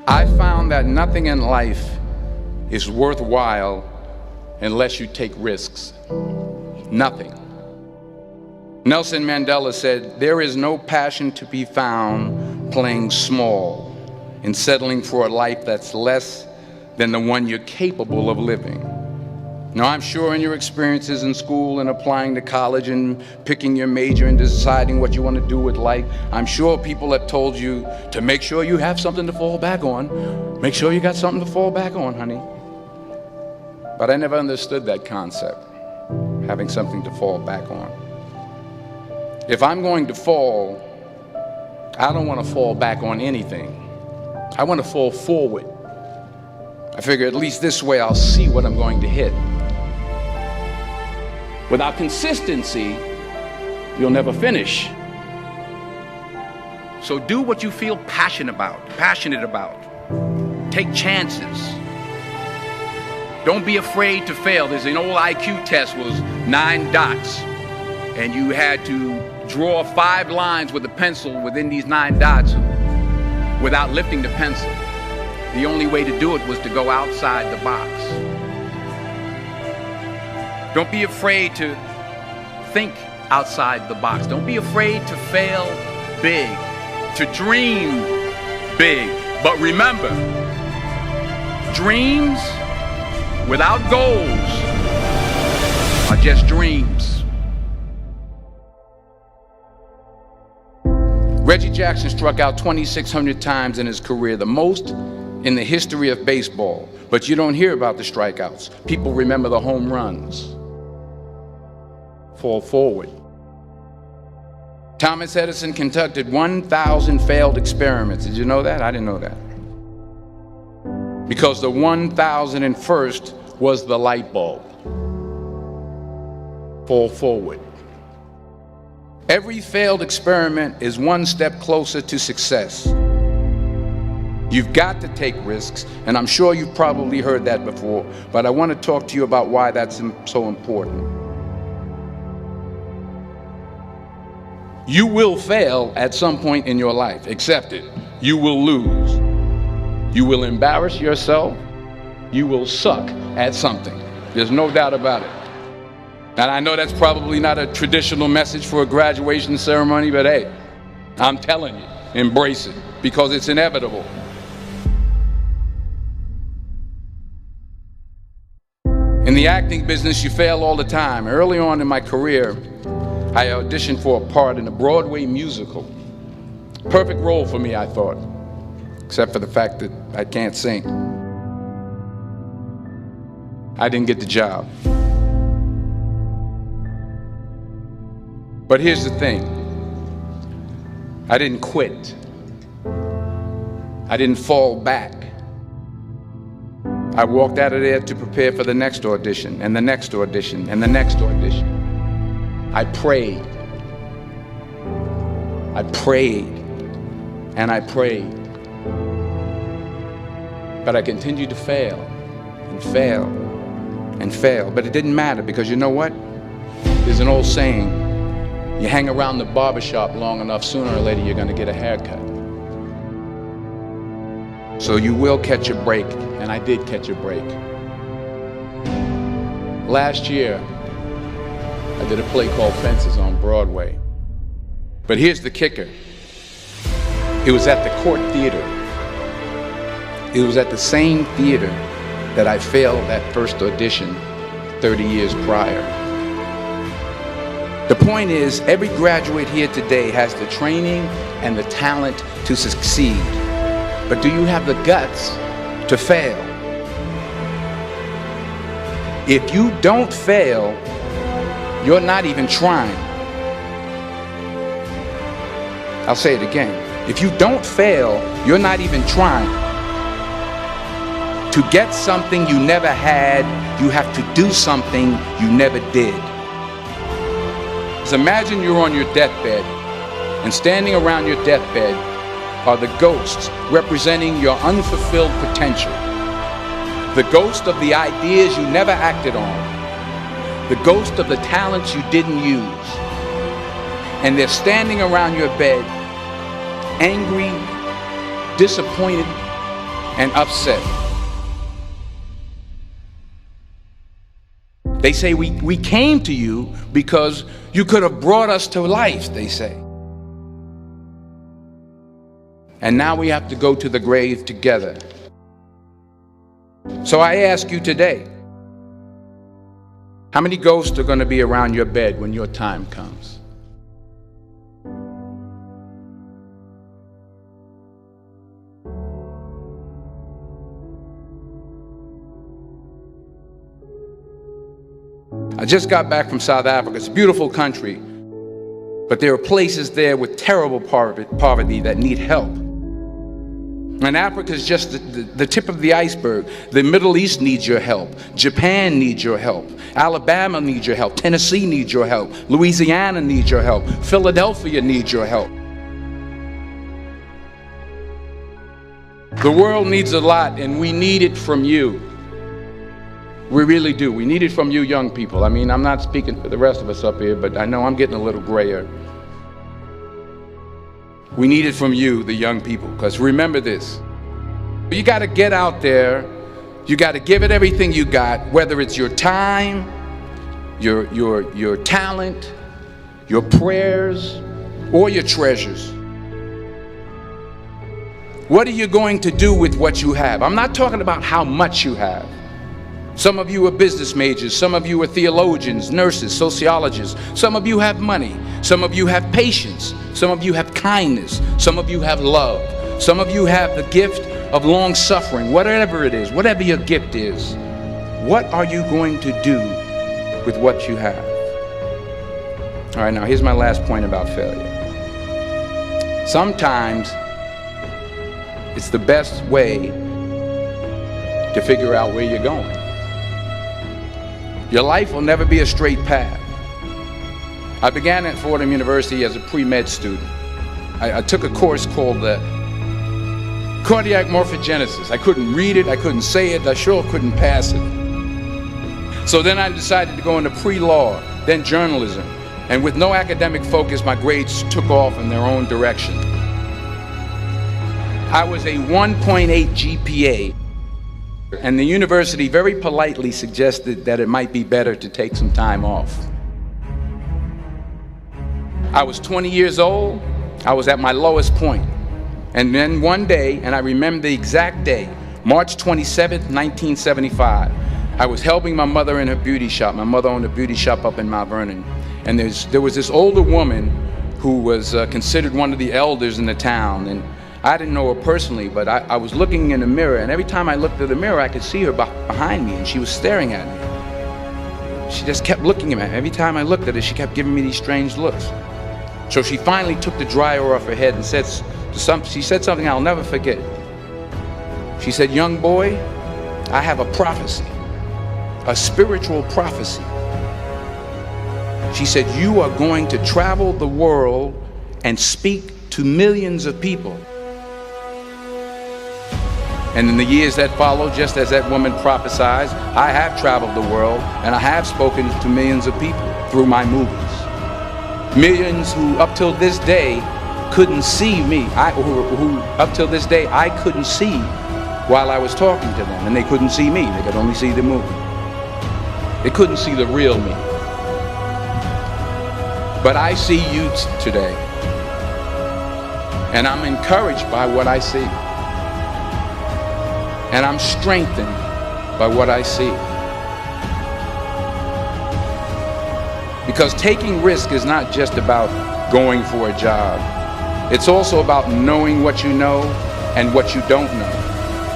I found that nothing in life is worthwhile unless you take risks. Nothing. Nelson Mandela said, "There is no passion to be found playing small and settling for a life that's less than the one you're capable of living." Now, I'm sure in your experiences in school and applying to college and picking your major and deciding what you want to do with life, I'm sure people have told you to make sure you have something to fall back on. Make sure you got something to fall back on, honey. But I never understood that concept, having something to fall back on. If I'm going to fall, I don't want to fall back on anything. I want to fall forward. I figure at least this way I'll see what I'm going to hit. Without consistency, you'll never finish. So do what you feel passionate about. Take chances. Don't be afraid to fail. There's an old IQ test, was 9 dots, and you had to draw 5 lines with a pencil within these 9 dots without lifting the pencil. The only way to do it was to go outside the box. Don't be afraid to think outside the box. Don't be afraid to fail big, to dream big. But remember, dreams without goals are just dreams. Reggie Jackson struck out 2,600 times in his career, the most in the history of baseball. But you don't hear about the strikeouts. People remember the home runs. Fall forward. Thomas Edison conducted 1,000 failed experiments. Did you know that? I didn't know that. Because the 1,001st was the light bulb. Fall forward. Every failed experiment is one step closer to success. You've got to take risks, and I'm sure you've probably heard that before, but I want to talk to you about why that's so important. You will fail at some point in your life. Accept it. You will lose. You will embarrass yourself. You will suck at something. There's no doubt about it. And I know that's probably not a traditional message for a graduation ceremony, but hey, I'm telling you, embrace it, because it's inevitable. In the acting business, you fail all the time. Early on in my career, I auditioned for a part in a Broadway musical. Perfect role for me, I thought, except for the fact that I can't sing. I didn't get the job. But here's the thing. I didn't quit. I didn't fall back. I walked out of there to prepare for the next audition, and the next audition, and the next audition. I prayed. I prayed. And I prayed. But I continued to fail, and fail, and fail. But it didn't matter, because you know what? There's an old saying, you hang around the barbershop long enough, sooner or later you're going to get a haircut. So you will catch a break, and I did catch a break. Last year, I did a play called Fences on Broadway. But here's the kicker. It was at the Court Theater. It was at the same theater that I failed that first audition 30 years prior. The point is, every graduate here today has the training and the talent to succeed. But do you have the guts to fail? If you don't fail, you're not even trying. I'll say it again. If you don't fail, you're not even trying. To get something you never had, you have to do something you never did. So imagine you're on your deathbed, and standing around your deathbed are the ghosts representing your unfulfilled potential. The ghost of the ideas you never acted on. The ghost of the talents you didn't use. And they're standing around your bed, angry, disappointed, and upset. They say we came to you because you could have brought us to life, they say. And now we have to go to the grave together. So I ask you today, how many ghosts are going to be around your bed when your time comes? I just got back from South Africa. It's a beautiful country, but there are places there with terrible poverty that need help. And Africa is just the tip of the iceberg. The Middle East needs your help. Japan needs your help. Alabama needs your help. Tennessee needs your help. Louisiana needs your help. Philadelphia needs your help. The world needs a lot, and we need it from you. We really do. We need it from you young people. I mean, I'm not speaking for the rest of us up here, but I know I'm getting a little grayer. We need it from you, the young people, because remember this. You got to get out there. You got to give it everything you got, whether it's your time, your talent, your prayers, or your treasures. What are you going to do with what you have? I'm not talking about how much you have. Some of you are business majors, some of you are theologians, nurses, sociologists, some of you have money, some of you have patience, some of you have kindness, some of you have love, some of you have the gift of long suffering. Whatever it is, whatever your gift is, what are you going to do with what you have? All right, now here's my last point about failure. Sometimes it's the best way to figure out where you're going. Your life will never be a straight path. I began at Fordham University as a pre-med student. I took a course called cardiac morphogenesis. I couldn't read it, I couldn't say it, I sure couldn't pass it. So then I decided to go into pre-law, then journalism. And with no academic focus, my grades took off in their own direction. I was a 1.8 GPA. And the university very politely suggested that it might be better to take some time off. I was 20 years old. I was at my lowest point. And then one day, and I remember the exact day, March 27th, 1975, I was helping my mother in her beauty shop. My mother owned a beauty shop up in Mount Vernon. And there was this older woman who was considered one of the elders in the town. And I didn't know her personally, but I was looking in the mirror, and every time I looked at the mirror, I could see her behind me, and she was staring at me. She just kept looking at me. Every time I looked at her, she kept giving me these strange looks. So she finally took the dryer off her head and she said something I'll never forget. She said, "Young boy, I have a prophecy, a spiritual prophecy." She said, "You are going to travel the world and speak to millions of people." And in the years that followed, just as that woman prophesied, I have traveled the world and I have spoken to millions of people through my movies. Millions who up till this day couldn't see me, who up till this day I couldn't see while I was talking to them, and they couldn't see me, they could only see the movie. They couldn't see the real me. But I see you today, and I'm encouraged by what I see. And I'm strengthened by what I see. Because taking risk is not just about going for a job. It's also about knowing what you know and what you don't know.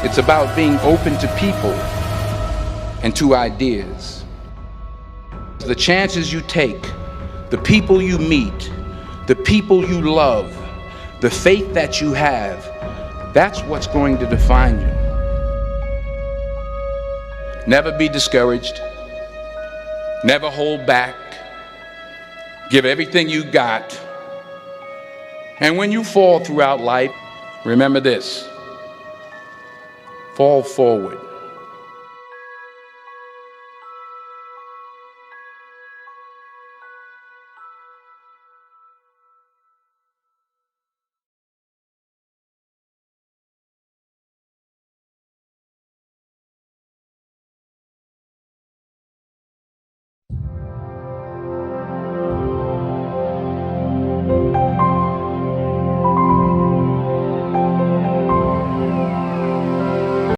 It's about being open to people and to ideas. The chances you take, the people you meet, the people you love, the faith that you have, that's what's going to define you. Never be discouraged. Never hold back. Give everything you got. And when you fall throughout life, remember this: fall forward.